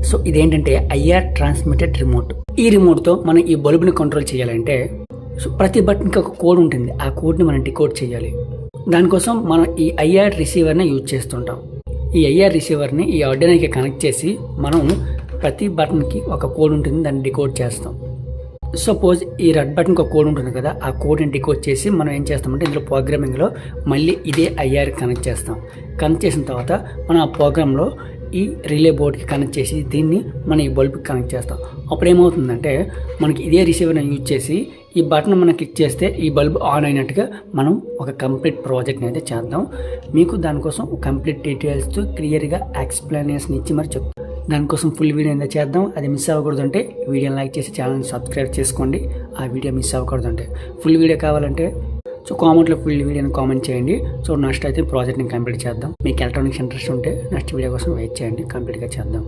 So ఇదేంటంటే IR transmitted remote. ఈ రిమోట్తో మనం ఈ బల్బుని కంట్రోల్ చేయాలంటే సో ప్రతి బటన్కి ఒక కోడ్ ఉంటుంది. ఆ కోడ్ని మనం డికోడ్ చేయాలి. దానికోసం మనం ఈ ఐఆర్ రిసీవర్ని యూజ్ చేస్తుంటాం. ఈ ఐఆర్ రిసీవర్ని ఈ ఆర్డినోకి కనెక్ట్ చేసి మనం ప్రతి బటన్కి ఒక కోడ్ ఉంటుంది, దాన్ని డికోడ్ చేస్తాం. సపోజ్ ఈ రెడ్ బటన్కి ఒక కోడ్ ఉంటుంది కదా, ఆ కోడ్ని డికోడ్ చేసి మనం ఏం చేస్తామంటే ఇందులో ప్రోగ్రామింగ్లో మళ్ళీ ఇదే ఐఆర్ కనెక్ట్ చేస్తాం. కనెక్ట్ చేసిన తర్వాత మనం ఆ ప్రోగ్రాంలో ఈ రిలే బోర్డ్కి కనెక్ట్ చేసి దీన్ని మనం ఈ బల్బ్కి కనెక్ట్ చేస్తాం. అప్పుడు ఏమవుతుందంటే మనకి ఇదే రిసీవర్ని యూజ్ చేసి ఈ బటన్ మనం క్లిక్ చేస్తే ఈ బల్బ్ ఆన్ అయినట్టుగా మనం ఒక కంప్లీట్ ప్రాజెక్ట్ని అయితే చేద్దాం. మీకు దానికోసం కంప్లీట్ డీటెయిల్స్తో క్లియర్గా ఎక్స్ప్లెనేషన్ ఇచ్చి మరి చెప్తాం. దానికోసం ఫుల్ వీడియో ఎంత చేద్దాం. అది మిస్ అవ్వకూడదు అంటే వీడియోని లైక్ చేసి ఛానల్ని సబ్స్క్రైబ్ చేసుకోండి. ఆ వీడియో మిస్ అవ్వకూడదు అంటే ఫుల్ వీడియో కావాలంటే సో కామెంట్లో ఫుల్ వీడియోని కామెంట్ చేయండి. సో నెక్స్ట్ అయితే ప్రాజెక్ట్ని కంప్లీట్ చేద్దాం. మీకు ఎలక్ట్రానిక్స్ ఇంట్రెస్ట్ ఉంటే నెక్స్ట్ వీడియో కోసం వెయిట్ చేయండి, కంప్లీట్గా చేద్దాం.